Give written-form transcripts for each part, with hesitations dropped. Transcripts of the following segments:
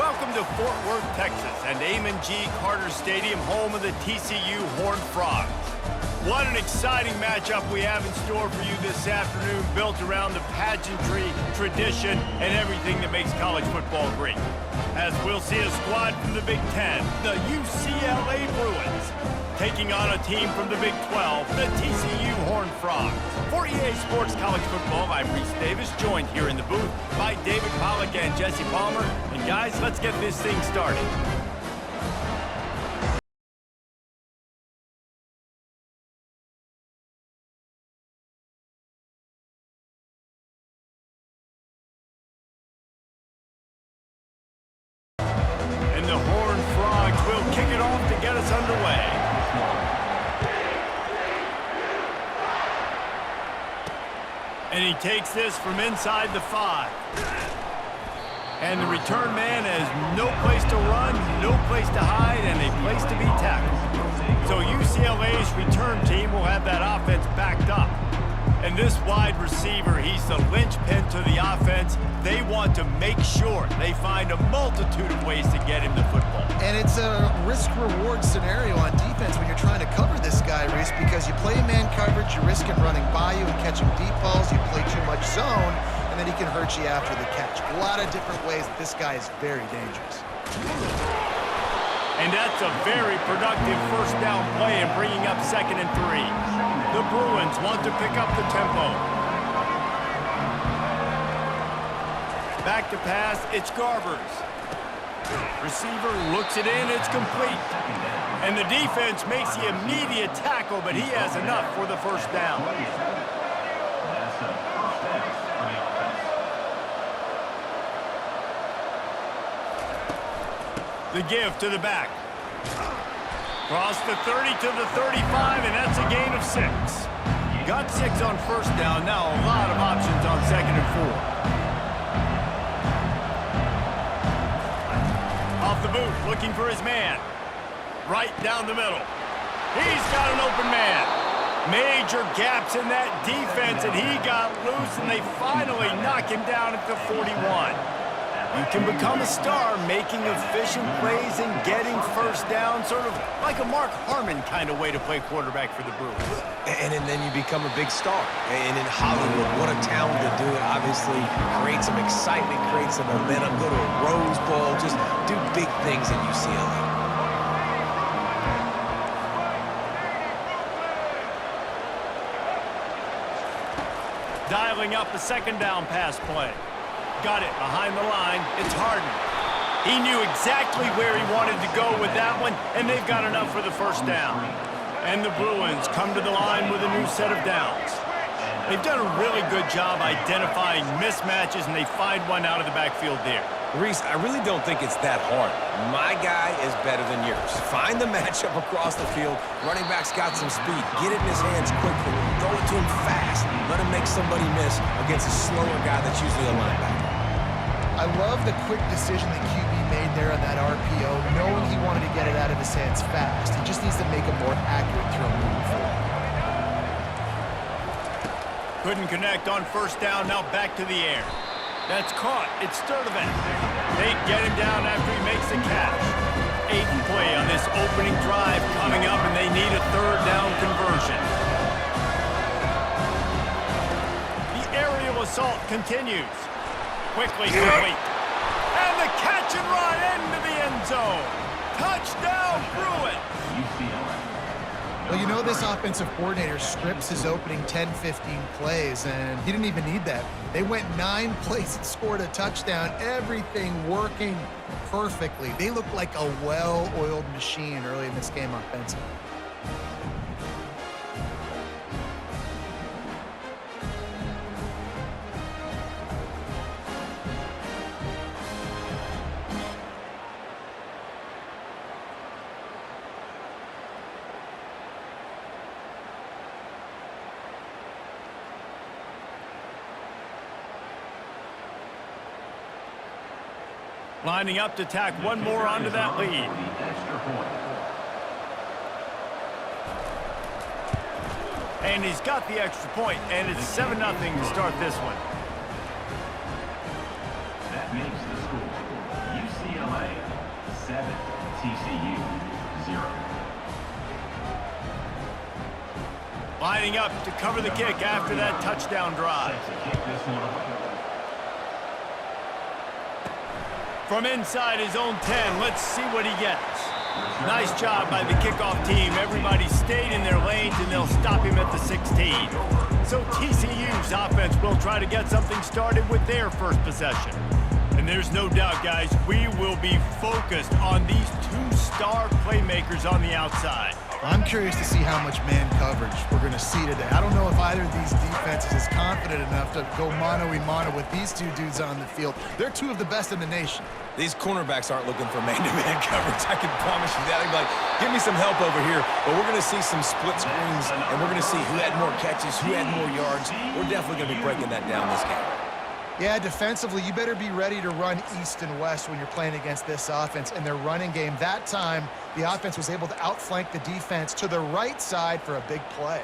Welcome to Fort Worth, Texas, and Amon G. Carter Stadium, home of the TCU Horned Frogs. What an exciting matchup we have in store for you this afternoon, built around the pageantry, tradition, and everything that makes college football great. As we'll see a squad from the Big Ten, the UCLA Bruins, taking on a team from the Big 12, the TCU Horned Frogs. For EA Sports College Football, I'm Reese Davis, joined here in the booth by David Pollack and Jesse Palmer. And guys, let's get this thing started. And the Horned Frogs will kick it off to get us underway. And he takes this from inside the 5. And the return man has no place to run, no place to hide, and a place to be tackled. So UCLA's return team will have that offense backed up. And this wide receiver, he's the linchpin to the offense. They want to make sure they find a multitude of ways to get him the football. And it's a risk-reward scenario on defense when you're trying to cover this guy, Reese, because you play man coverage, you risk him running by you and catching deep balls. You play too much zone, and then he can hurt you after the catch. A lot of different ways that this guy is very dangerous. And that's a very productive first down play and bringing up 2nd and 3. The Bruins want to pick up the tempo. Back to pass, it's Garbers. Receiver looks it in, it's complete. And the defense makes the immediate tackle, but he has enough for the first down. The give to the back. Cross the 30 to the 35, and that's a gain of 6. Got 6 on first down. Now a lot of options on 2nd and 4. Off the boot, looking for his man. Right down the middle. He's got an open man. Major gaps in that defense, and he got loose, and they finally knock him down at the 41. You can become a star making efficient plays and getting first down, sort of like a Mark Harmon kind of way to play quarterback for the Bruins. And then you become a big star. And in Hollywood, what a town to do it. Obviously, create some excitement, create some momentum, go to a Rose Bowl, just do big things at UCLA. Dialing up a 2nd down pass play. Got it behind the line. It's Harden. He knew exactly where he wanted to go with that one, and they've got enough for the first down. And the Bruins come to the line with a new set of downs. They've done a really good job identifying mismatches, and they find one out of the backfield there. Reese, I really don't think it's that hard. My guy is better than yours. Find the matchup across the field. Running back's got some speed. Get it in his hands quickly. Throw it to him fast. Let him make somebody miss against a slower guy that's usually a linebacker. I love the quick decision that QB made there on that RPO, knowing he wanted to get it out of his hands fast. He just needs to make a more accurate throw moving forward. Couldn't connect on first down, now back to the air. That's caught. It's Sturdivant. They get him down after he makes the catch. 8th play on this opening drive coming up, and they need a 3rd down conversion. The aerial assault continues. Quickly complete. And the catch and run into the end zone. Touchdown, Bruins. Well, you know this offensive coordinator scripts his opening 10, 15 plays, and he didn't even need that. They went 9 plays and scored a touchdown, everything working perfectly. They look like a well-oiled machine early in this game offensively. Lining up to tack one more onto that lead. And he's got the extra point, and it's 7-0 to start this one. That makes the score UCLA Lining up to cover the kick after that touchdown drive. From inside his own 10, let's see what he gets. Nice job by the kickoff team. Everybody stayed in their lanes, and they'll stop him at the 16. So TCU's offense will try to get something started with their first possession. And there's no doubt, guys, we will be focused on these two star playmakers on the outside. I'm curious to see how much man coverage we're going to see today. I don't know if either of these defenses is confident enough to go mano-a-mano with these two dudes on the field. They're two of the best in the nation. These cornerbacks aren't looking for man-to-man coverage. I can promise you that. They'd be like, give me some help over here. But we're going to see some split screens, and we're going to see who had more catches, who had more yards. We're definitely going to be breaking that down this game. Yeah, defensively, you better be ready to run east and west when you're playing against this offense and their running game. That time, the offense was able to outflank the defense to the right side for a big play.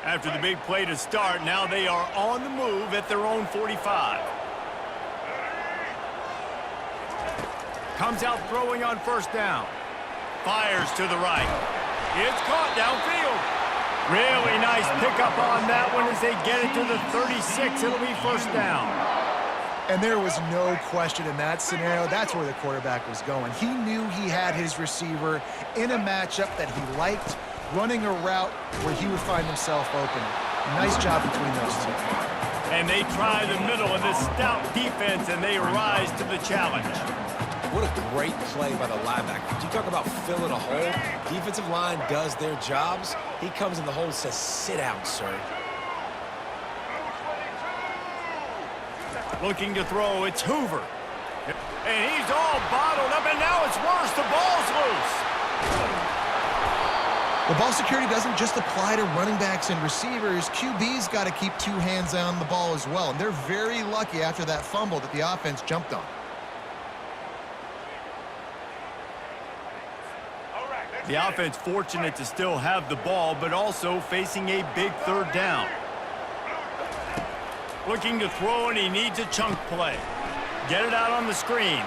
After the big play to start, now they are on the move at their own 45. Comes out throwing on first down. Fires to the right. It's caught downfield. Really nice pickup on that one as they get it to the 36. It'll be first down. And there was no question in that scenario. That's where the quarterback was going. He knew he had his receiver in a matchup that he liked, running a route where he would find himself open. Nice job between those two. And they try the middle of this stout defense, and they rise to the challenge. What a great play by the linebacker. You talk about filling a hole. Defensive line does their jobs. He comes in the hole and says, sit down, sir. Looking to throw, it's Hoover. And he's all bottled up, and now it's worse. The ball's loose. The ball security doesn't just apply to running backs and receivers. QB's got to keep two hands on the ball as well. And they're very lucky after that fumble that the offense jumped on. The offense fortunate to still have the ball, but also facing a big third down. Looking to throw, and he needs a chunk play. Get it out on the screen.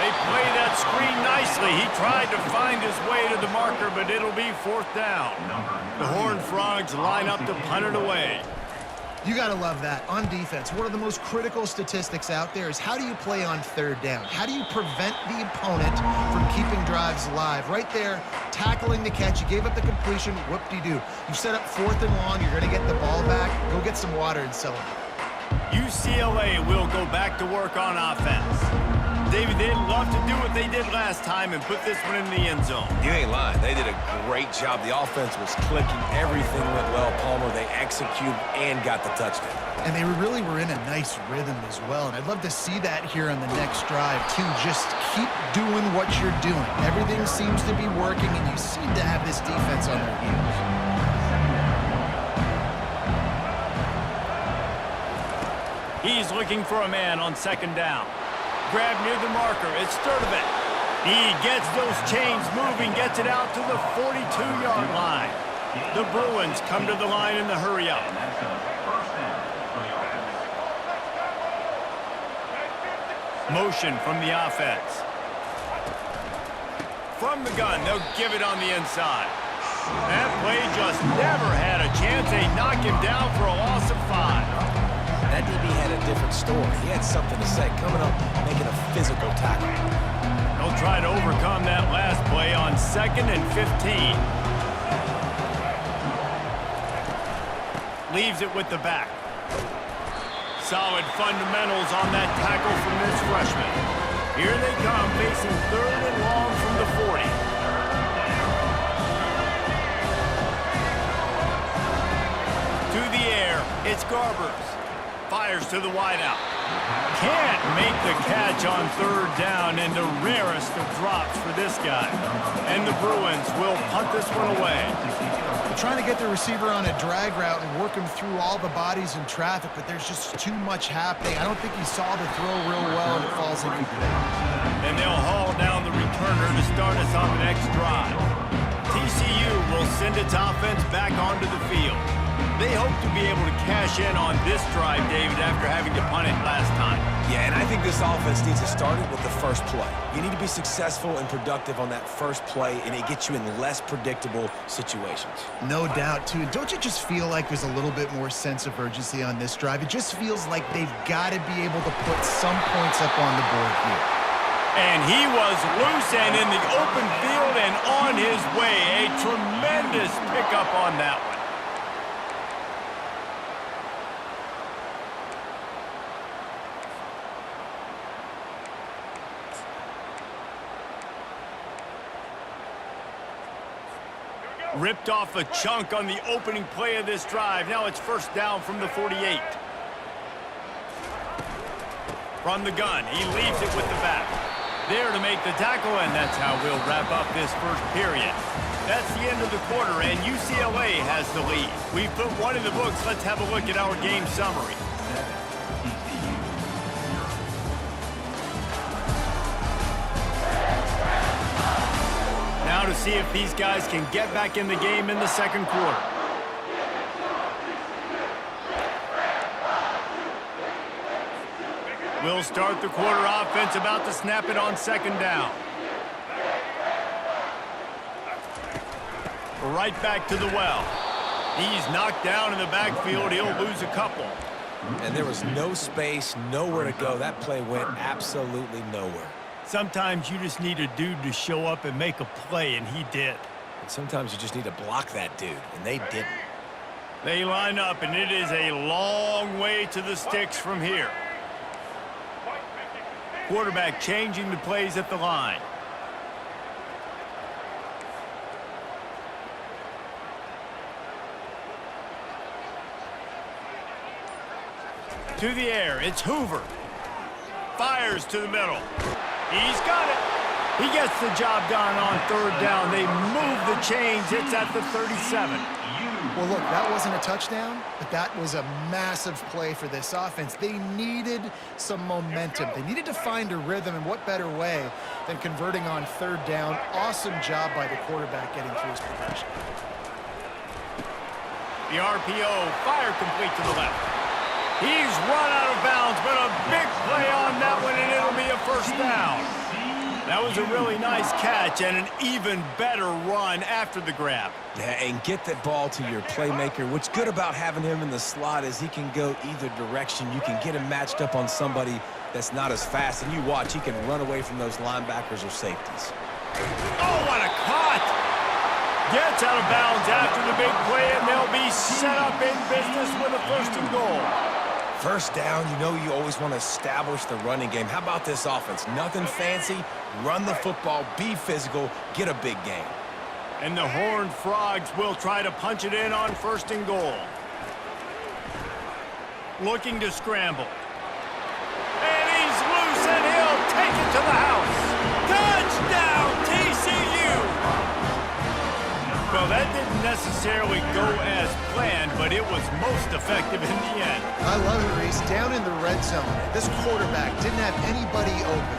They play that screen nicely. He tried to find his way to the marker, but it'll be fourth down. The Horned Frogs line up to punt it away. You got to love that. On defense, one of the most critical statistics out there is how do you play on third down? How do you prevent the opponent from keeping drives alive? Right there, tackling the catch. You gave up the completion. Whoop-de-doo. You set up fourth and long. You're going to get the ball back. Go get some water and celebrate. UCLA will go back to work on offense. David, they'd love to do what they did last time and put this one in the end zone. You ain't lying. They did a great job. The offense was clicking. Everything went well. Palmer, they executed and got the touchdown. And they really were in a nice rhythm as well. And I'd love to see that here on the next drive, too. Just keep doing what you're doing. Everything seems to be working, and you seem to have this defense on their heels. He's looking for a man on second down. Grab near the marker. It's Sturdivant. He gets those chains moving, gets it out to the 42-yard line. The Bruins come to the line in the hurry-up. Motion from the offense. From the gun, they'll give it on the inside. That play just never had a chance. They knock him down for a loss of 5. That DB had a different story. He had something to say, coming up, making a physical tackle. They'll try to overcome that last play on 2nd and 15. Leaves it with the back. Solid fundamentals on that tackle from this freshman. Here they come, facing 3rd and long from the 40. To the air, it's Garbers. Fires to the wideout. Can't make the catch on 3rd down, and the rarest of drops for this guy. And the Bruins will punt this one away. They're trying to get the receiver on a drag route and work him through all the bodies in traffic, but there's just too much happening. I don't think he saw the throw real well, and it falls incomplete. And they'll haul down the returner to start us on the next drive. TCU will send its offense back onto the field. They hope to be able to cash in on this drive, David, after having to punt it last time. Yeah, and I think this offense needs to start it with the first play. You need to be successful and productive on that first play, and it gets you in less predictable situations. No doubt, too. Don't you just feel like there's a little bit more sense of urgency on this drive? It just feels like they've got to be able to put some points up on the board here. And he was loose and in the open field and on his way. A tremendous pickup on that one. Ripped off a chunk on the opening play of this drive. Now it's first down from the 48. From the gun, he leaves it with the back. There to make the tackle, and that's how we'll wrap up this first period. That's the end of the quarter, and UCLA has the lead. We've put one in the books. Let's have a look at our game summary. Now to see if these guys can get back in the game in the second quarter. We'll start the quarter offense, about to snap it on second down. Right back to the well. He's knocked down in the backfield. He'll lose a couple. And there was no space, nowhere to go. That play went absolutely nowhere. Sometimes you just need a dude to show up and make a play, and he did. And sometimes you just need to block that dude, and they didn't. They line up, and it is a long way to the sticks from here. Quarterback changing the plays at the line. To the air, it's Hoover. Fires to the middle. He's got it. He gets the job done on third down. They move the chains. It's at the 37. Well, look, that wasn't a touchdown, but that was a massive play for this offense. They needed some momentum. They needed to find a rhythm, and what better way than converting on third down. Awesome job by the quarterback getting through his progression. The RPO, fire complete to the left. He's run out of bounds, but a big play on that one, and it'll be a first down. That was a really nice catch and an even better run after the grab. Yeah, and get that ball to your playmaker. What's good about having him in the slot is he can go either direction. You can get him matched up on somebody that's not as fast, and you watch, he can run away from those linebackers or safeties. Oh, what a cut! Gets out of bounds after the big play, and they'll be set up in business with a first and goal. First down, you know you always want to establish the running game. How about this offense? Nothing fancy. Run the football, be physical, get a big gain. And the Horned Frogs will try to punch it in on first and goal. Looking to scramble. And he's loose, and he'll take it to the house. Touchdown, TCU! Well, that didn't necessarily go as planned, but it was most effective in the end. I love it, Reese. Down in the red zone, this quarterback didn't have anybody open.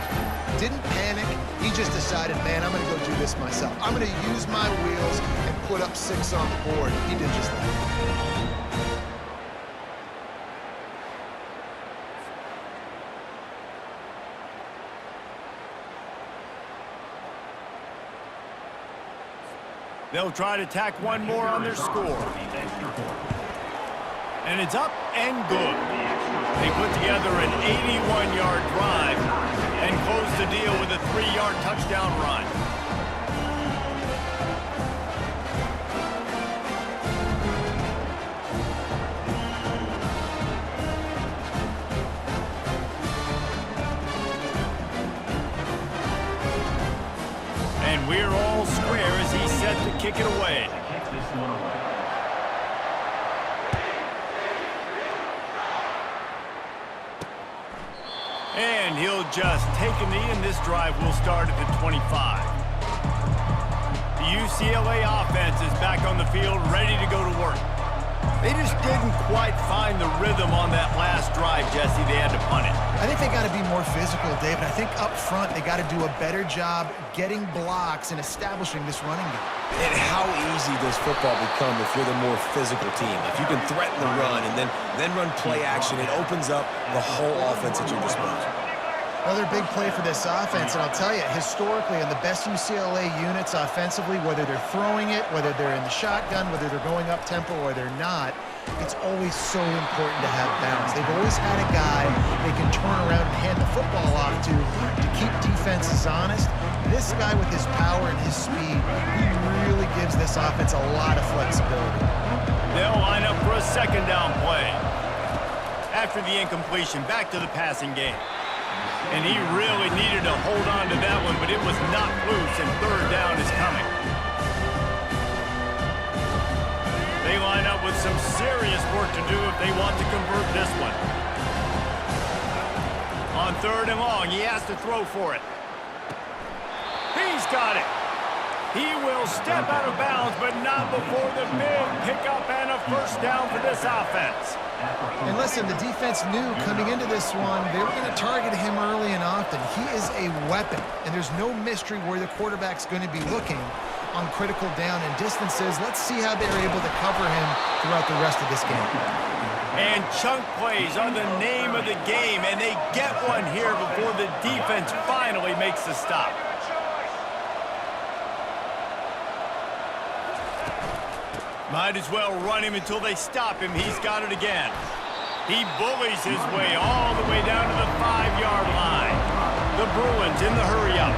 Didn't panic. He just decided, man, I'm going to go do this myself. I'm going to use my wheels and put up 6 on the board. He did just that. They'll try to tack one more on their score. And it's up and good. They put together an 81-yard drive and close the deal with a 3-yard touchdown run. And we're all square as he's set to kick it away. And he'll just take a knee, and this drive will start at the 25. The UCLA offense is back on the field, ready to go to work. They just didn't quite find the rhythm on that last drive, Jesse. They had to punt it. I think they got to be more physical, David. I think up front they got to do a better job getting blocks and establishing this running game. And how easy does football become if you're the more physical team? If you can threaten the run and then run play action, it opens up the whole offense at your disposal. Another big play for this offense, and I'll tell you, historically, on the best UCLA units offensively, whether they're throwing it, whether they're in the shotgun, whether they're going up-tempo or they're not, it's always so important to have balance. They've always had a guy they can turn around and hand the football off to keep defenses honest. This guy with his power and his speed, he really gives this offense a lot of flexibility. They'll line up for a second down play. After the incompletion, back to the passing game. And he really needed to hold on to that one, but it was knocked loose, and third down is coming. They line up with some serious work to do if they want to convert this one. On third and long, he has to throw for it. He's got it. He will step out of bounds, but not before the big pickup and a first down for this offense. And listen, the defense knew coming into this one, they were going to target him early and often. He is a weapon, and there's no mystery where the quarterback's going to be looking on critical down and distances. Let's see how they're able to cover him throughout the rest of this game. And chunk plays are the name of the game, and they get one here before the defense finally makes the stop. Might as well run him until they stop him. He's got it again. He bullies his way all the way down to the 5-yard line. The Bruins in the hurry-up.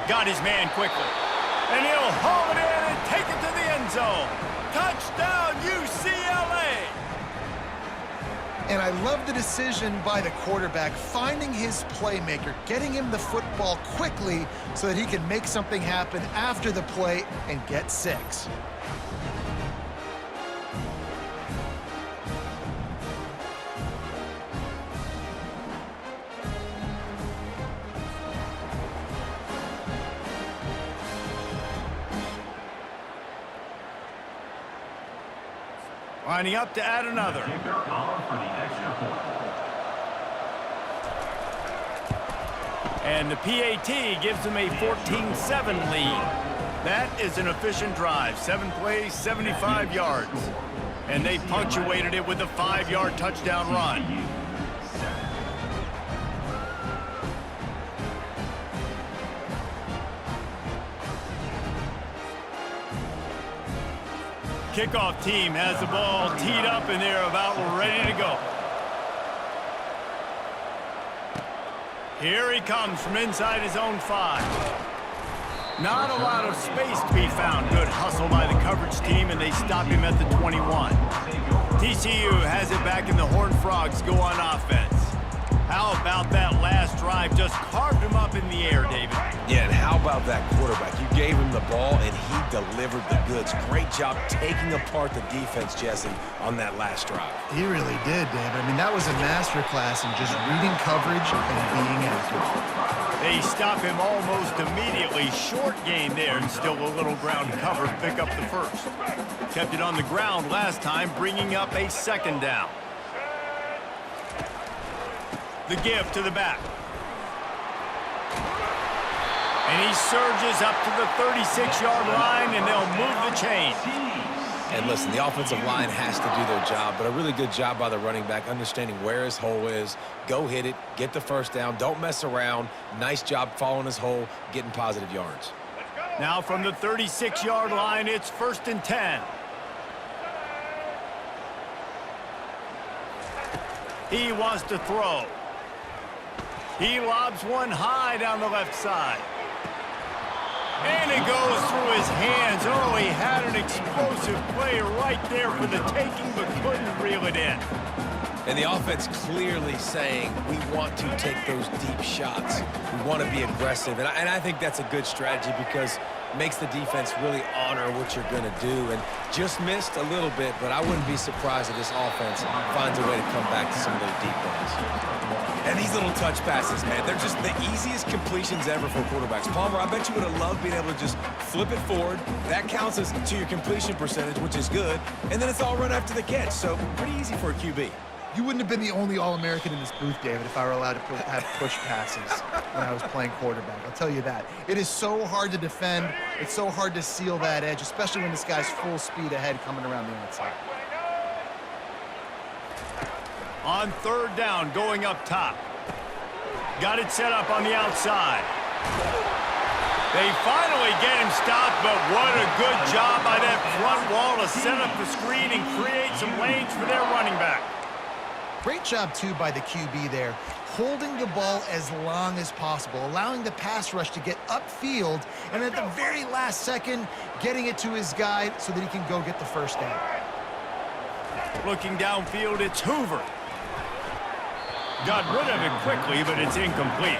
Got his man quickly. And he'll haul it in and take it to the end zone. Touchdown, UCLA! And I love the decision by the quarterback, finding his playmaker, getting him the football quickly so that he can make something happen after the play and get 6. Lining up to add another. And the PAT gives them a 14-7 lead. That is an efficient drive. 7 plays, 75 yards. And they punctuated it with a 5-yard touchdown run. Kickoff team has the ball teed up, and they're about ready to go. Here he comes from inside his own 5. Not a lot of space to be found. Good hustle by the coverage team, and they stop him at the 21. TCU has it back, and the Horned Frogs go on offense. How about that last drive? Just carved him up in the air, David. Yeah, and how about that quarterback? You gave him the ball, and he delivered the goods. Great job taking apart the defense, Jesse, on that last drive. He really did, David. I mean, that was a masterclass in just reading coverage and being accurate. They stop him almost immediately. Short gain there, and still a little ground cover. Pick up the first. Kept it on the ground last time, bringing up a second down. The give to the back. And he surges up to the 36-yard line, and they'll move the chain. And listen, the offensive line has to do their job, but a really good job by the running back, understanding where his hole is. Go hit it, get the first down, don't mess around. Nice job following his hole, getting positive yards. Now from the 36-yard line, it's 1st and 10. He wants to throw. He lobs one high down the left side. And it goes through his hands. Oh, he had an explosive play right there for the taking, but couldn't reel it in. And the offense clearly saying we want to take those deep shots. We want to be aggressive. And I think that's a good strategy because it makes the defense really honor what you're going to do. And just missed a little bit, but I wouldn't be surprised if this offense finds a way to come back to some of those deep ones. And these little touch passes, man, they're just the easiest completions ever for quarterbacks. Palmer, I bet you would have loved being able to just flip it forward. That counts as to your completion percentage, which is good. And then it's all run after the catch, so pretty easy for a QB. You wouldn't have been the only All-American in this booth, David, if I were allowed to have push passes when I was playing quarterback. I'll tell you that. It is so hard to defend. It's so hard to seal that edge, especially when this guy's full speed ahead coming around the outside. On third down, going up top. Got it set up on the outside. They finally get him stopped, but what a good job by that front wall to set up the screen and create some lanes for their running back. Great job, too, by the QB there, holding the ball as long as possible, allowing the pass rush to get upfield, and at the very last second, getting it to his guy so that he can go get the first down. Looking downfield, it's Hoover. Got rid of it quickly, but it's incomplete.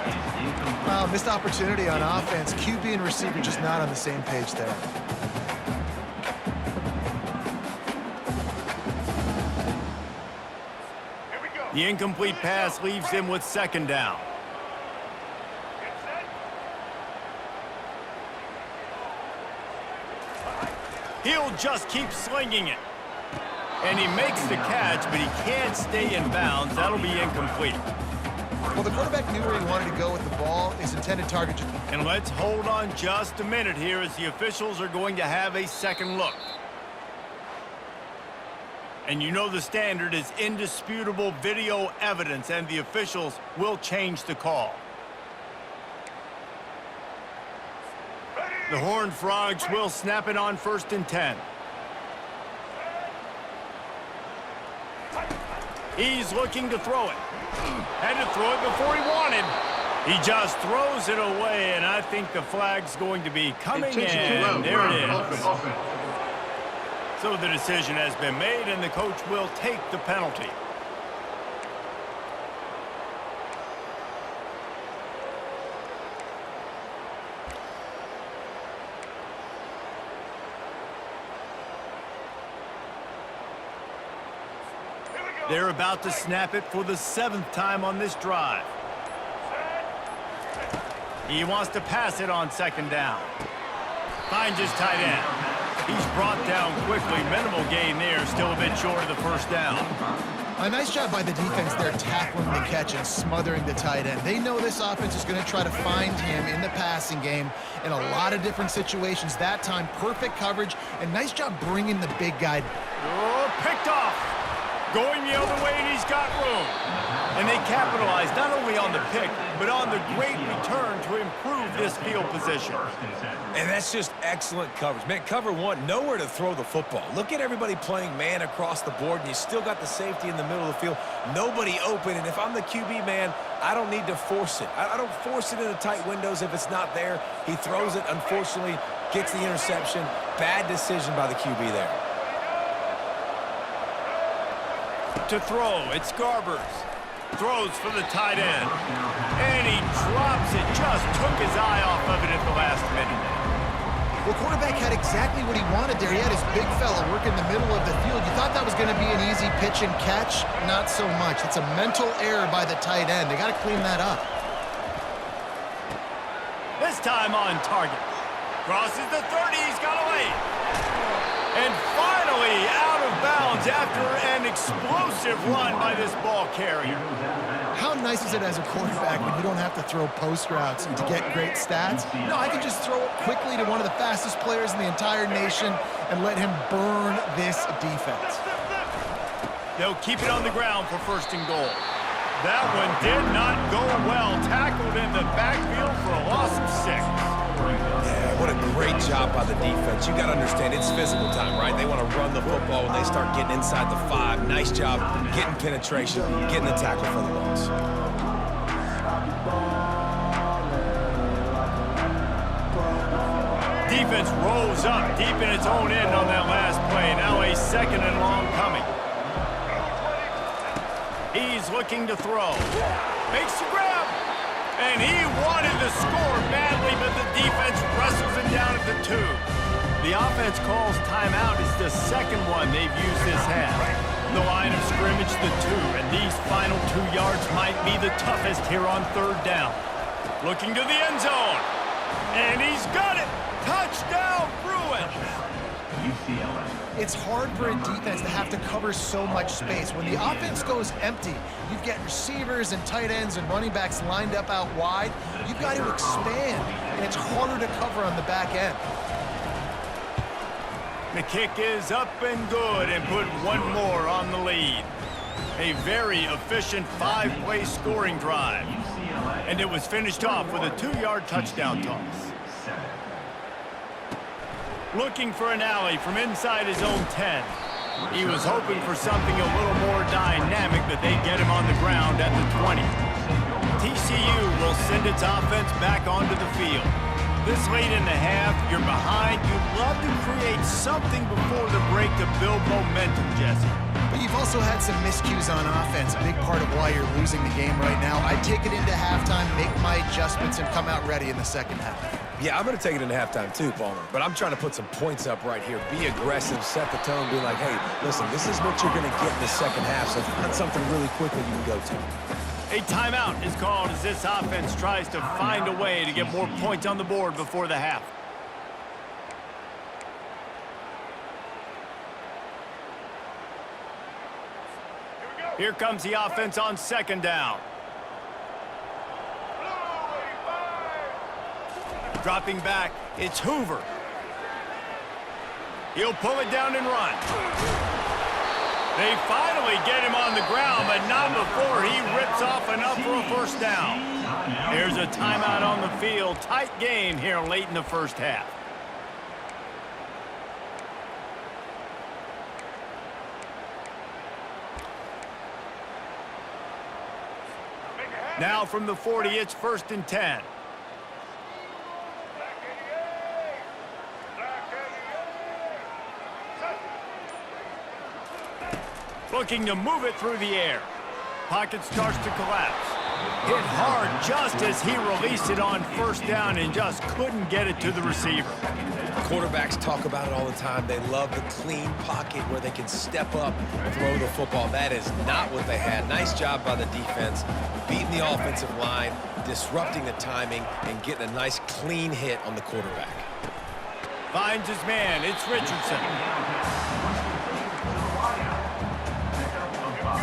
Missed opportunity on offense. QB and receiver just not on the same page there. The incomplete pass leaves him with second down. He'll just keep slinging it. And he makes the catch, but he can't stay in bounds. That'll be incomplete. Well, the quarterback knew where he wanted to go with the ball. His intended target. And let's hold on just a minute here as the officials are going to have a second look. And you know the standard is indisputable video evidence, and the officials will change the call. The Horned Frogs will snap it on 1st and 10. He's looking to throw it. Had to throw it before he wanted. He just throws it away, and I think the flag's going to be coming in. There it is. So the decision has been made, and the coach will take the penalty. They're about to snap it for the 7th time on this drive. He wants to pass it on 2nd down. Finds his tight end. He's brought down quickly. Minimal gain there. Still a bit short of the first down. A nice job by the defense there, tackling the catch and smothering the tight end. They know this offense is going to try to find him in the passing game in a lot of different situations. That time, perfect coverage, and nice job bringing the big guy. Oh, picked off. Going the other way, and he's got room. And they capitalize not only on the pick, but on the great return to improve this field position. And that's just excellent coverage. Man, cover one, nowhere to throw the football. Look at everybody playing man across the board, and you still got the safety in the middle of the field. Nobody open, and if I'm the QB, man, I don't need to force it. I don't force it into tight windows if it's not there. He throws it, unfortunately, gets the interception. Bad decision by the QB there. To throw, it's Garbers. Throws for the tight end. And he drops it. Just took his eye off of it at the last minute. Well, quarterback had exactly what he wanted there. He had his big fella work in the middle of the field. You thought that was going to be an easy pitch and catch. Not so much. It's a mental error by the tight end. They got to clean that up. This time on target. Crosses the 30. He's got away. And finally out of bounds after an explosive run by this ball carrier. How nice is it as a quarterback when you don't have to throw post routes to get great stats? No, I can just throw it quickly to one of the fastest players in the entire nation and let him burn this defense. They'll keep it on the ground for 1st and goal. That one did not go well. Tackled in the backfield for a loss of 6. Yeah, what a great job by the defense. You got to understand, it's physical time, right? They want to run the football when they start getting inside the 5. Nice job getting penetration, getting the tackle for the loss. Defense rolls up deep in its own end on that last play. Now a 2nd and long coming. is looking to throw. Makes the grab. And he wanted to score badly, but the defense wrestles him down at the 2. The offense calls timeout. It's the second one they've used this half. The line of scrimmage, the 2, and these final 2 yards might be the toughest here on 3rd down. Looking to the end zone. And he's got it. Touchdown, Bruins. UCLA. It's hard for a defense to have to cover so much space. When the offense goes empty, you've got receivers and tight ends and running backs lined up out wide. You've got to expand, and it's harder to cover on the back end. The kick is up and good and put one more on the lead. A very efficient 5-play scoring drive. And it was finished off with a 2-yard touchdown toss. Looking for an alley from inside his own 10. He was hoping for something a little more dynamic, but they get him on the ground at the 20. TCU will send its offense back onto the field. This late in the half, you're behind. You'd love to create something before the break to build momentum, Jesse. But you've also had some miscues on offense, a big part of why you're losing the game right now. I'd take it into halftime, make my adjustments, and come out ready in the second half. Yeah, I'm going to take it into halftime too, Palmer. But I'm trying to put some points up right here. Be aggressive, set the tone, be like, hey, listen, this is what you're going to get in the second half, so find something really quickly you can go to. A timeout is called as this offense tries to find a way to get more points on the board before the half. Here comes the offense on 2nd down. Dropping back, it's Hoover. He'll pull it down and run. They finally get him on the ground, but not before he rips off enough for a first down. There's a timeout on the field. Tight game here late in the first half. Now from the 40, it's 1st and 10. Looking to move it through the air. Pocket starts to collapse. Hit hard just as he released it on 1st down and just couldn't get it to the receiver. Quarterbacks talk about it all the time. They love the clean pocket where they can step up and throw the football. That is not what they had. Nice job by the defense, beating the offensive line, disrupting the timing, and getting a nice clean hit on the quarterback. Finds his man. It's Richardson.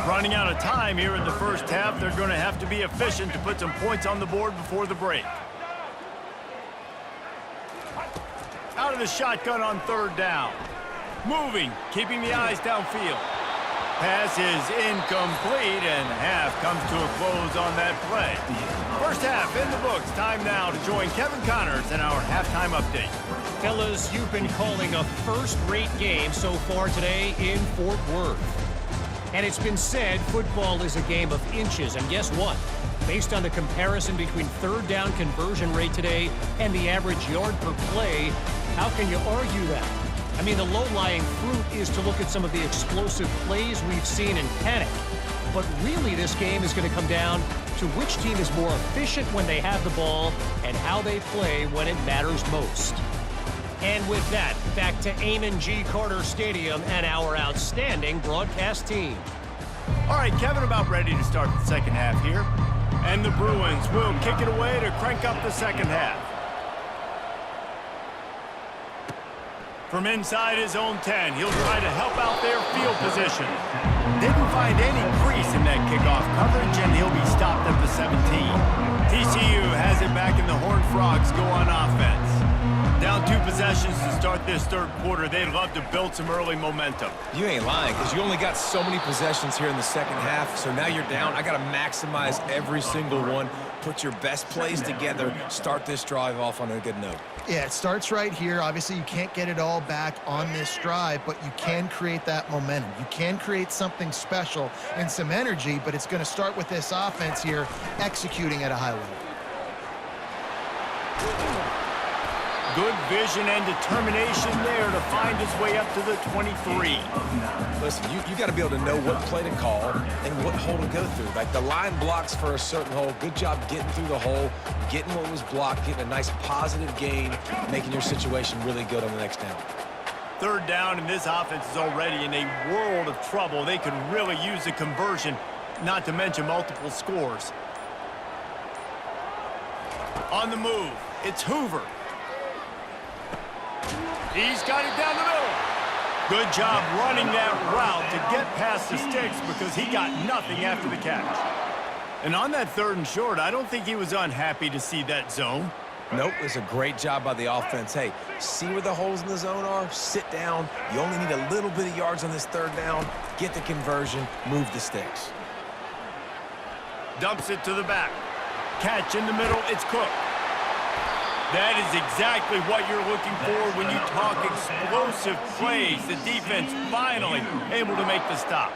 Running out of time here in the first half. They're going to have to be efficient to put some points on the board before the break. Out of the shotgun on 3rd down. Moving, keeping the eyes downfield. Pass is incomplete, and half comes to a close on that play. First half in the books. Time now to join Kevin Connors in our halftime update. Fellas, you've been calling a first-rate game so far today in Fort Worth. And it's been said football is a game of inches. And guess what? Based on the comparison between 3rd down conversion rate today and the average yard per play, how can you argue that? I mean, the low-lying fruit is to look at some of the explosive plays we've seen and panic. But really, this game is going to come down to which team is more efficient when they have the ball and how they play when it matters most. And with that, back to Amon G. Carter Stadium and our outstanding broadcast team. All right, Kevin, about ready to start the second half here. And the Bruins will kick it away to crank up the second half. From inside his own 10, he'll try to help out their field position. Didn't find any crease in that kickoff coverage, and he'll be stopped at the 17. TCU has it back, and the Horned Frogs go on offense. Down 2 possessions to start this 3rd quarter. They'd love to build some early momentum. You ain't lying, because you only got so many possessions here in the second half, so now you're down. I got to maximize every single one, put your best plays together, start this drive off on a good note. Yeah, it starts right here. Obviously, you can't get it all back on this drive, but you can create that momentum. You can create something special and some energy, but it's going to start with this offense here executing at a high level. Good vision and determination there to find his way up to the 23. Listen, you got to be able to know what play to call and what hole to go through. Like the line blocks for a certain hole. Good job getting through the hole, getting what was blocked, getting a nice positive gain, making your situation really good on the next down. Third down, and this offense is already in a world of trouble. They could really use a conversion, not to mention multiple scores. On the move, it's Hoover. He's got it down the middle. Good job running that route to get past the sticks because he got nothing after the catch. And on that 3rd and short, I don't think he was unhappy to see that zone. Nope, it's a great job by the offense. Hey, see where the holes in the zone are? Sit down. You only need a little bit of yards on this 3rd down. Get the conversion, move the sticks. Dumps it to the back. Catch in the middle, it's Cook. That is exactly what you're looking for when you talk explosive plays. The defense finally able to make the stop.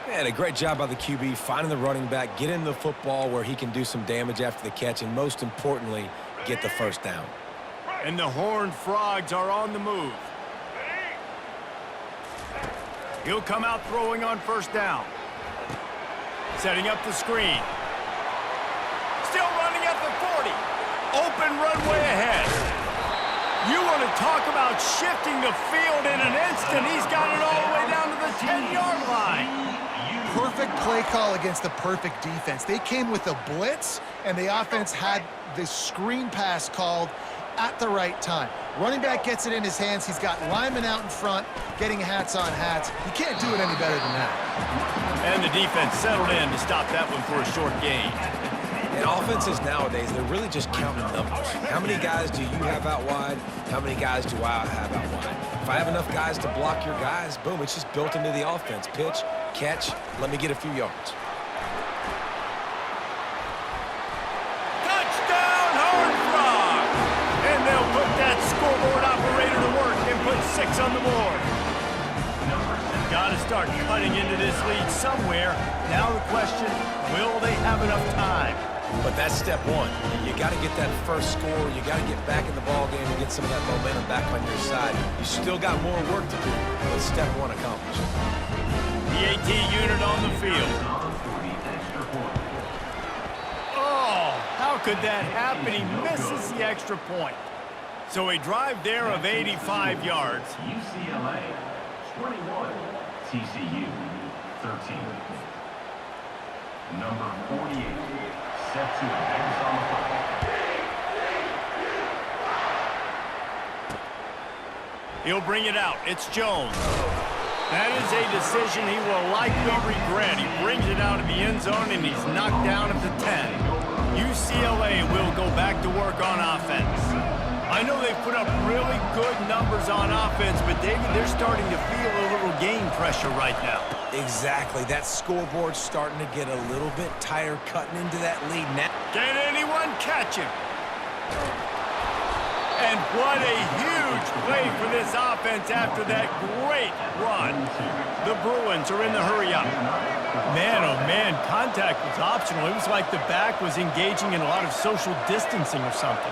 And a great job by the QB finding the running back, getting the football where he can do some damage after the catch, and most importantly, get the 1st down. And the Horned Frogs are on the move. He'll come out throwing on 1st down. Setting up the screen. Still running at the 40. Open runway ahead. You want to talk about shifting the field in an instant. He's got it all the way down to the 10-yard line. Perfect play call against the perfect defense. They came with a blitz, and the offense had the screen pass called at the right time. Running back gets it in his hands. He's got linemen out in front, getting hats on hats. You can't do it any better than that. And the defense settled in to stop that one for a short gain. And offenses nowadays, they're really just counting numbers. How many guys do you have out wide? How many guys do I have out wide? If I have enough guys to block your guys, boom, it's just built into the offense. Pitch, catch, let me get a few yards. Touchdown, Horned Frogs! And they'll put that scoreboard operator to work and put 6 on the board. Got to start cutting into this lead somewhere. Now the question, will they have enough time? But that's step one. You got to get that first score. You got to get back in the ball game and get some of that momentum back on your side. You still got more work to do, but step one accomplished. The AT unit on the field. Oh, how could that happen? He misses the extra point. So a drive there of 85 yards. UCLA 21, TCU 13. Number 48, set to advance on the football. He'll bring it out. It's Jones. That is a decision he will likely regret. He brings it out of the end zone, and he's knocked down at the 10. UCLA will go back to work on offense. I know they've put up really good numbers on offense, but David, they're starting to feel a little game pressure right now. Exactly. That scoreboard's starting to get a little bit tired cutting into that lead now. Can anyone catch him? And what a huge play for this offense after that great run. The Bruins are in the hurry-up. Man, oh man, contact was optional. It was like the back was engaging in a lot of social distancing or something.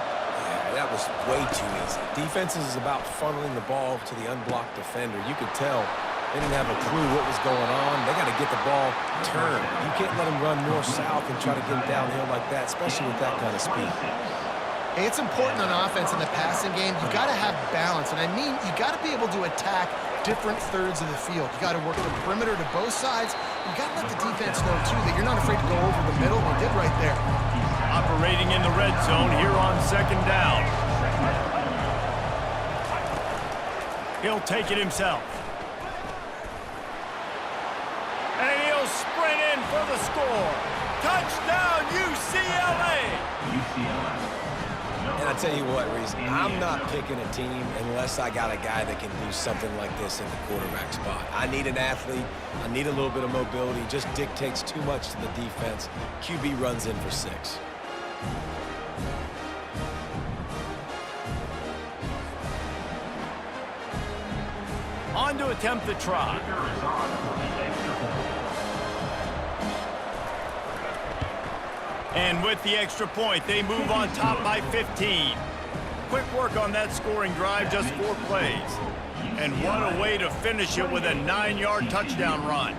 That was way too easy. Defenses is about funneling the ball to the unblocked defender. You could tell they didn't have a clue what was going on. They got to get the ball turned. You can't let them run north-south and try to get it downhill like that, especially with that kind of speed. Hey, it's important on offense in the passing game. You got to have balance, and I mean you got to be able to attack different thirds of the field. You got to work the perimeter to both sides. You got to let the defense know too that you're not afraid to go over the middle. They did right there. Operating in the red zone here on 2nd down. He'll take it himself. And he'll sprint in for the score. Touchdown, UCLA! And I tell you what, Reese, I'm not picking a team unless I got a guy that can do something like this at the quarterback spot. I need an athlete. I need a little bit of mobility. Just dictates too much to the defense. QB runs in for 6. On to attempt the try. And with the extra point, they move on top by 15. quick work on that scoring drive, just 4 plays. And what a way to finish it with a 9-yard touchdown run.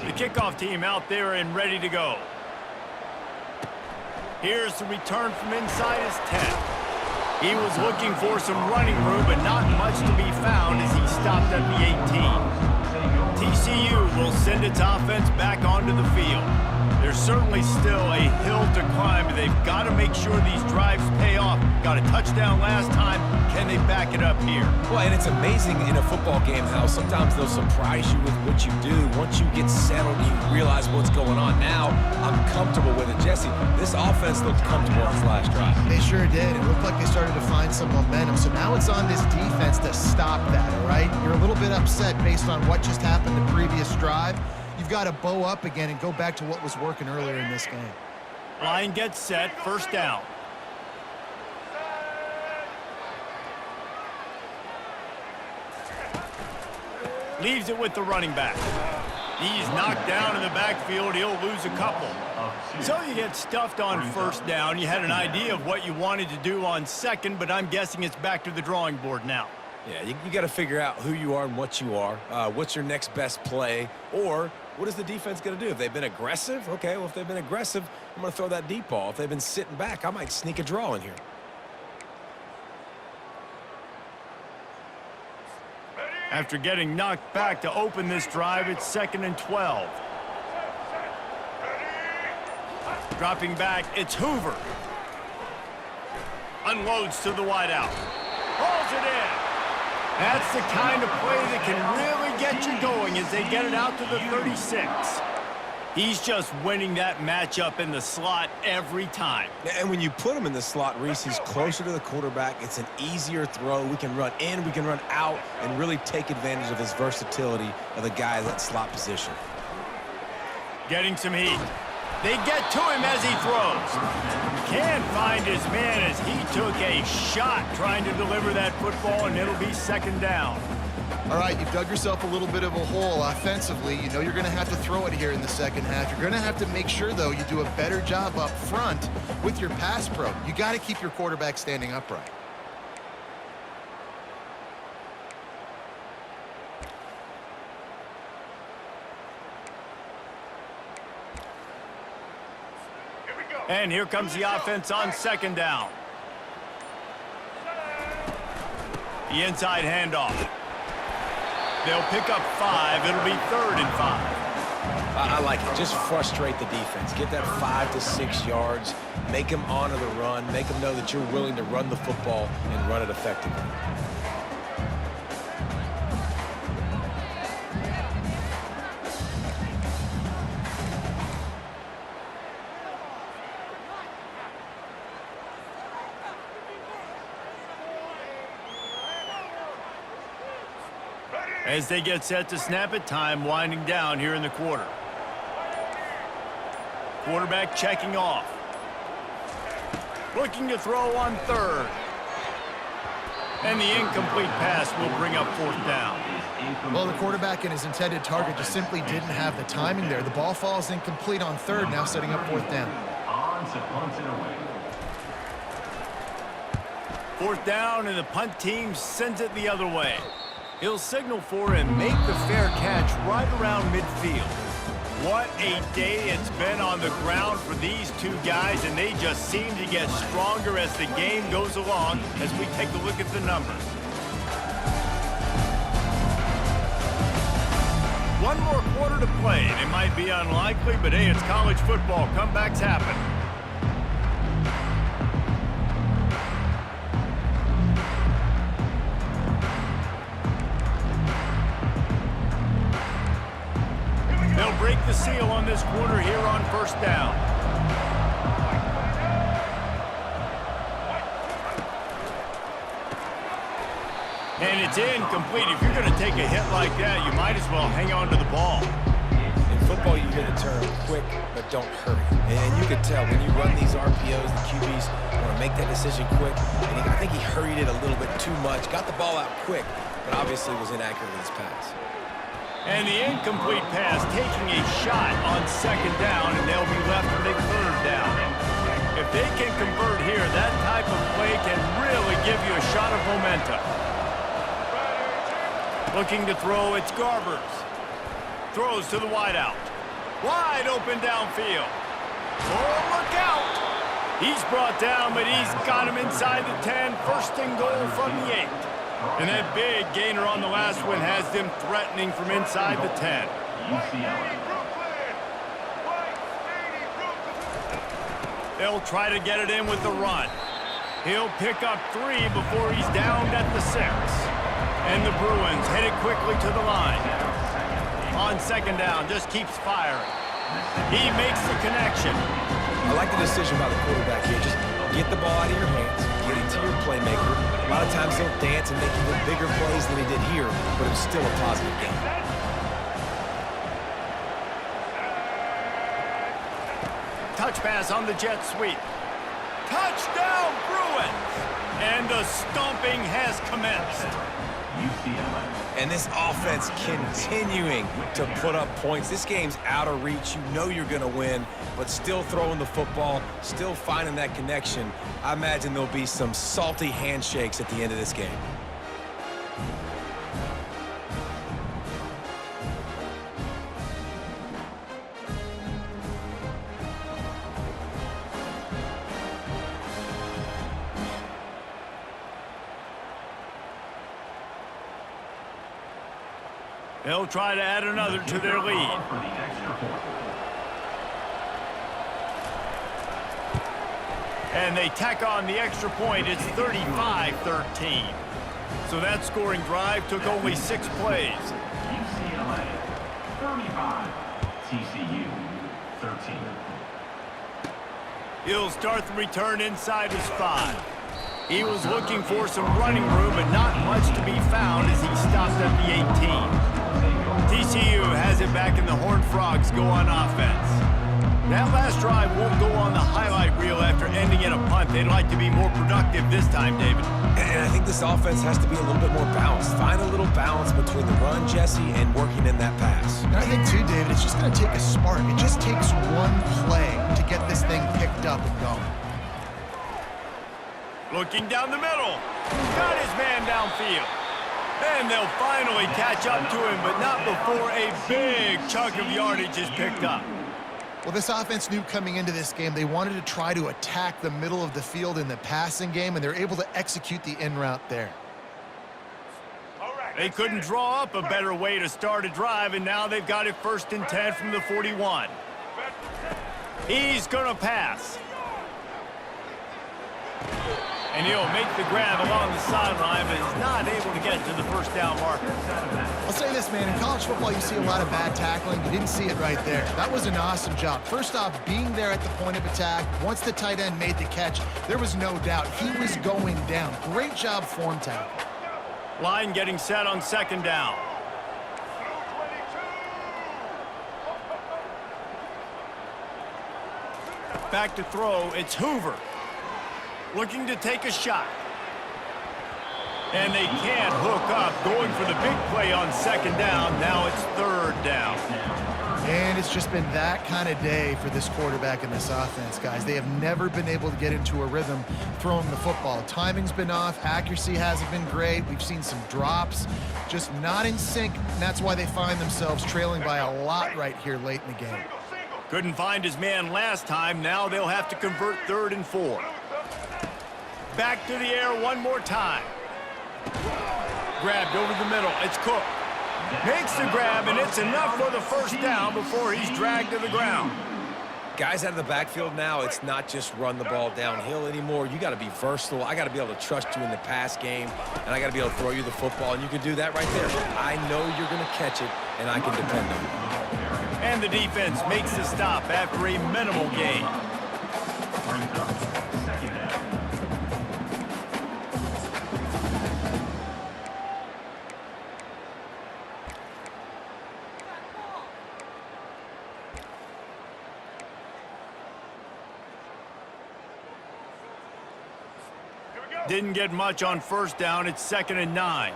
The kickoff team out there and ready to go. Here's the return from inside his 10. He was looking for some running room, but not much to be found as he stopped at the 18. TCU will send its offense back onto the field. There's certainly still a hill to climb, but they've got to make sure these drives pay off. Got a touchdown last time. Can they back it up here? Well, and it's amazing in a football game how sometimes they'll surprise you with what you do. Once you get settled, you realize what's going on. Now, I'm comfortable with it. Jesse, this offense looked comfortable on this last drive. They sure did. It looked like they started to find some momentum. So now it's on this defense to stop that, all right? You're a little bit upset based on what just happened the previous drive. You've got to bow up again and go back to what was working earlier in this game. Line gets set, first down. Leaves it with the running back. He's knocked down in the backfield. He'll lose a couple. So you get stuffed on first down. You had an idea of what you wanted to do on second, but I'm guessing it's back to the drawing board now. Yeah, you got to figure out who you are and what you are. What's your next best play? Or what is the defense going to do? If they've been aggressive, okay, well, if they've been aggressive, I'm going to throw that deep ball. If they've been sitting back, I might sneak a draw in here. After getting knocked back to open this drive, it's 2nd and 12. Dropping back, it's Hoover. Unloads to the wideout. Hauls it in. That's the kind of play that can really get you going as they get it out to the 36. He's just winning that matchup in the slot every time. And when you put him in the slot, Reese, he's closer to the quarterback. It's an easier throw. We can run in, we can run out, and really take advantage of his versatility of the guy in that slot position. Getting some heat. They get to him as he throws. Can't find his man as he took a shot trying to deliver that football, and it'll be 2nd down. All right, you've dug yourself a little bit of a hole offensively. You know you're going to have to throw it here in the second half. You're going to have to make sure, though, you do a better job up front with your pass pro. You got to keep your quarterback standing upright. And here comes the offense on 2nd down. The inside handoff. They'll pick up 5. It'll be 3rd and 5. I like it. Just frustrate the defense. Get that 5 to 6 yards. Make them honor the run. Make them know that you're willing to run the football and run it effectively. As they get set to snap it, time winding down here in the quarter. Quarterback checking off. Looking to throw on 3rd. And the incomplete pass will bring up 4th down. Well, the quarterback and his intended target just simply didn't have the timing there. The ball falls incomplete on 3rd, now setting up 4th down. On to punt it away. 4th down, and the punt team sends it the other way. He'll signal for and make the fair catch right around midfield. What a day it's been on the ground for these two guys, and they just seem to get stronger as the game goes along as we take a look at the numbers. One more quarter to play, and it might be unlikely, but hey, it's college football. Comebacks happen. They'll break the seal on this quarter here on 1st down. And it's incomplete. If you're going to take a hit like that, you might as well hang on to the ball. In football, you hear the term quick, but don't hurry. And you can tell when you run these RPOs, the QBs want to make that decision quick. And I think he hurried it a little bit too much. Got the ball out quick, but obviously was inaccurate with his pass. And the incomplete pass taking a shot on 2nd down, and they'll be left with a 3rd down. If they can convert here, that type of play can really give you a shot of momentum. Looking to throw, it's Garbers. Throws to the wideout. Wide open downfield. Oh, look out! He's brought down, but he's got him inside the 10. First and goal from the 8. And that big gainer on the last one has them threatening from inside the 10. UCLA. They'll try to get it in with the run. He'll pick up 3 before he's downed at the 6. And the Bruins headed quickly to the line. On second down, just keeps firing. He makes the connection. I like the decision by the quarterback here. Just get the ball out of your hands, get it to your playmaker. A lot of times he'll dance and make even bigger plays than he did here, but it was still a positive game. Touch pass on the jet sweep. Touchdown, Bruins! And the stomping has commenced. UCLA. And this offense continuing to put up points. This game's out of reach. You know you're going to win, but still throwing the football, still finding that connection. I imagine there'll be some salty handshakes at the end of this game. They'll try to add another to their lead. For the extra point. And they tack on the extra point. It's 35-13. So that scoring drive took only 6 plays. UCLA 35, TCU 13. He'll start the return inside his 5. He was looking for some running room, but not much to be found as he stopped at the 18. TCU has it back, and the Horned Frogs go on offense. That last drive won't go on the highlight reel after ending in a punt. They'd like to be more productive this time, David. And I think this offense has to be a little bit more balanced. Find a little balance between the run, Jesse, and working in that pass. And I think, too, David, it's just going to take a spark. It just takes one play to get this thing picked up and going. Looking down the middle. Got his man downfield. And they'll finally catch up to him, but not before a big chunk of yardage is picked up. Well, this offense knew coming into this game they wanted to try to attack the middle of the field in the passing game, and they're able to execute the in route there. They couldn't draw up a better way to start a drive, and now they've got it 1st and 10 from the 41. He's going to pass. And he'll make the grab along the sideline, but is not able to get to the first down marker. I'll say this, man. In college football, you see a lot of bad tackling. You didn't see it right there. That was an awesome job. First off, being there at the point of attack. Once the tight end made the catch, there was no doubt he was going down. Great job form tackle. Line getting set on 2nd down. Back to throw, it's Hoover. Looking to take a shot. And they can't hook up. Going for the big play on 2nd down. Now it's 3rd down. And it's just been that kind of day for this quarterback and this offense, guys. They have never been able to get into a rhythm throwing the football. Timing's been off. Accuracy hasn't been great. We've seen some drops. Just not in sync. And that's why they find themselves trailing by a lot right here late in the game. Couldn't find his man last time. Now they'll have to convert 3rd and 4. Back to the air one more time. Grabbed over the middle. It's Cook. Makes the grab, and it's enough for the 1st down before he's dragged to the ground. Guys out of the backfield now, it's not just run the ball downhill anymore. You got to be versatile. I got to be able to trust you in the pass game, and I got to be able to throw you the football, and you can do that right there. I know you're going to catch it, and I can depend on you. And the defense makes the stop after a minimal gain. Brings up 2nd down. Didn't get much on 1st down. It's 2nd and 9.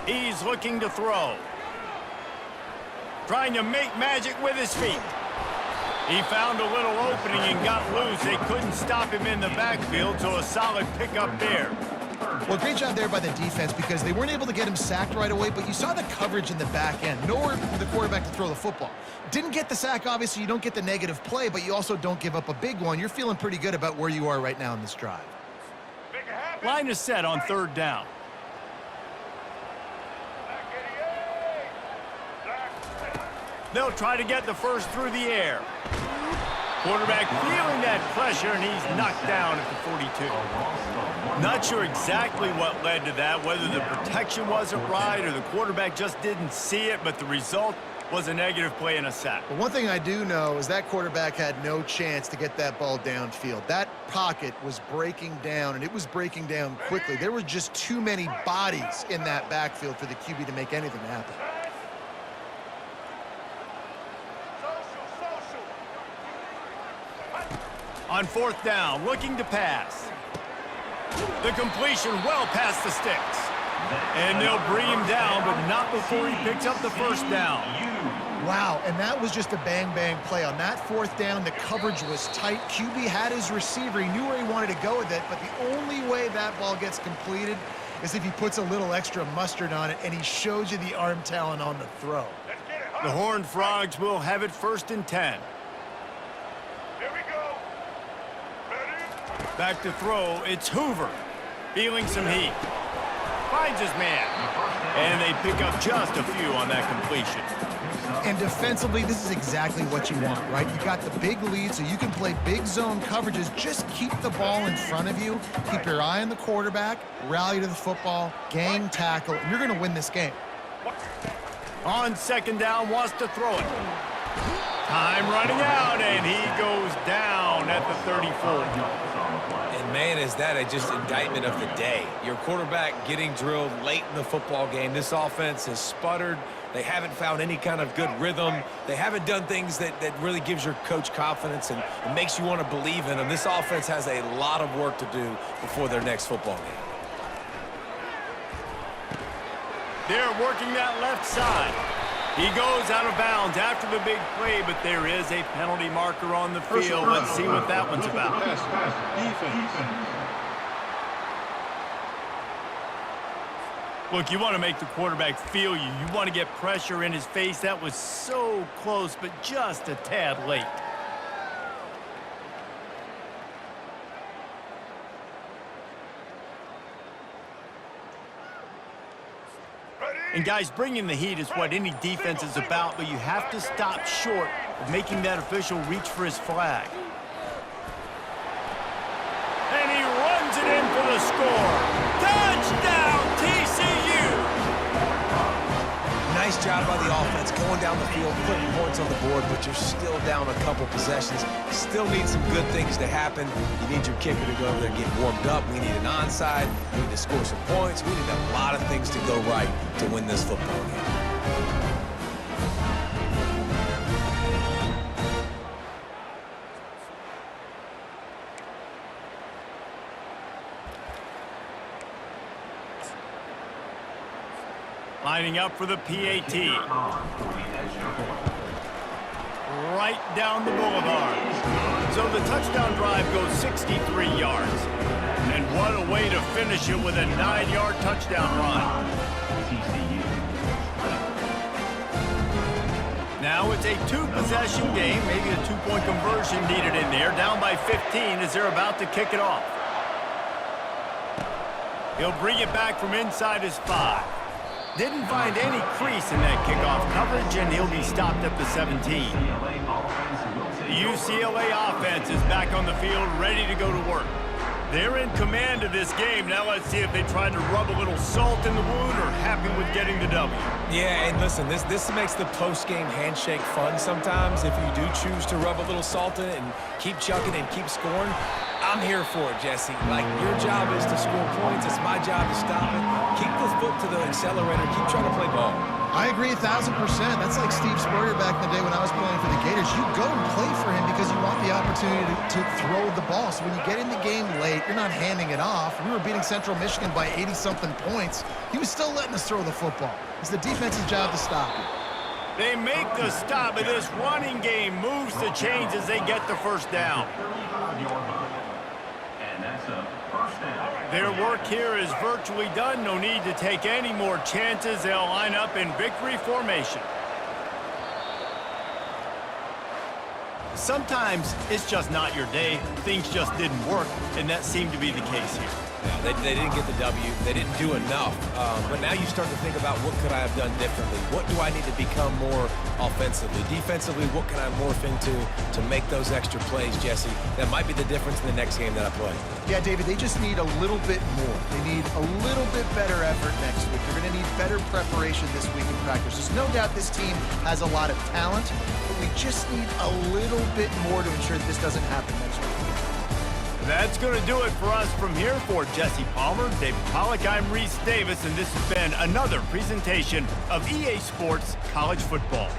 He's looking to throw. Trying to make magic with his feet. He found a little opening and got loose. They couldn't stop him in the backfield, so a solid pickup there. Well, great job there by the defense because they weren't able to get him sacked right away, but you saw the coverage in the back end. Nowhere for the quarterback to throw the football. Didn't get the sack, obviously. You don't get the negative play, but you also don't give up a big one. You're feeling pretty good about where you are right now in this drive. Line is set on 3rd down. They'll try to get the first through the air. Quarterback feeling that pressure, and he's knocked down at the 42. Not sure exactly what led to that, whether the protection wasn't right or the quarterback just didn't see it, but the result was a negative play and a sack. But one thing I do know is that quarterback had no chance to get that ball downfield. That pocket was breaking down, and it was breaking down quickly. There were just too many bodies in that backfield for the QB to make anything happen. On 4th down, looking to pass. The completion well past the sticks. And they'll bring him down, but not before he picks up the first down. Wow, and that was just a bang-bang play. On that 4th down, the coverage was tight. QB had his receiver. He knew where he wanted to go with it, but the only way that ball gets completed is if he puts a little extra mustard on it, and he shows you the arm talent on the throw. The Horned Frogs will have it 1st and 10. Back to throw, it's Hoover. Feeling some heat. Finds his man. And they pick up just a few on that completion. And defensively, this is exactly what you want, right? You got the big lead, so you can play big zone coverages. Just keep the ball in front of you. Keep your eye on the quarterback. Rally to the football. Gang tackle. And you're going to win this game. On 2nd down, wants to throw it. Time running out, and he goes down at the 34. And man, is that just indictment of the day. Your quarterback getting drilled late in the football game. This offense has sputtered. They haven't found any kind of good rhythm. They haven't done things that really gives your coach confidence and makes you want to believe in them. This offense has a lot of work to do before their next football game. They're working that left side. He goes out of bounds after the big play, but there is a penalty marker on the field. Let's see what that one's about. Look, you want to make the quarterback feel you. You want to get pressure in his face. That was so close, but just a tad late. And guys, bringing the heat is what any defense is about, but you have to stop short of making that official reach for his flag. And he runs it in for the score. Touchdown, TCU! Nice job by the offense going down the field, putting points on the board, but you're still down a couple possessions. Still need some good things to happen. You need your kicker to go over there and get warmed up. We need an onside. We need to score some points. We need a lot of things to go right to win this football game. Lining up for the PAT. Right down the boulevard. So the touchdown drive goes 63 yards. And what a way to finish it with a 9-yard touchdown run. Now it's a 2-possession game, maybe a 2-point conversion needed in there. Down by 15 as they're about to kick it off. He'll bring it back from inside his 5. Didn't find any crease in that kickoff coverage, and he'll be stopped at the 17. The UCLA offense is back on the field, ready to go to work. They're in command of this game. Now let's see if they try to rub a little salt in the wound or happy with getting the W. Yeah, and listen, this makes the post-game handshake fun sometimes. If you do choose to rub a little salt in it and keep chucking and keep scoring, I'm here for it, Jesse. Like, your job is to score points. It's my job to stop it. Keep the foot to the accelerator. Keep trying to play ball. I agree 1,000%. That's like Steve Spurrier back in the day when I was playing for the Gators. You go and play for him because you want the opportunity to throw the ball. So when you get in the game late, you're not handing it off. We were beating Central Michigan by 80-something points. He was still letting us throw the football. It's the defense's job to stop it. They make the stop, but this running game moves the chains as they get the first down. And that's a first down. Their work here is virtually done. No need to take any more chances. They'll line up in victory formation. Sometimes it's just not your day. Things just didn't work, and that seemed to be the case here. Yeah, they didn't get the W. They didn't do enough. But now you start to think about what could I have done differently? What do I need to become more offensively? Defensively, what can I morph into to make those extra plays, Jesse? That might be the difference in the next game that I play. Yeah, David, they just need a little bit more. They need a little bit better effort next week. They're going to need better preparation this week in practice. There's no doubt this team has a lot of talent, but we just need a little bit more to ensure that this doesn't happen next week. That's going to do it for us from here. For Jesse Palmer, David Pollack, I'm Reese Davis, and this has been another presentation of EA Sports College Football.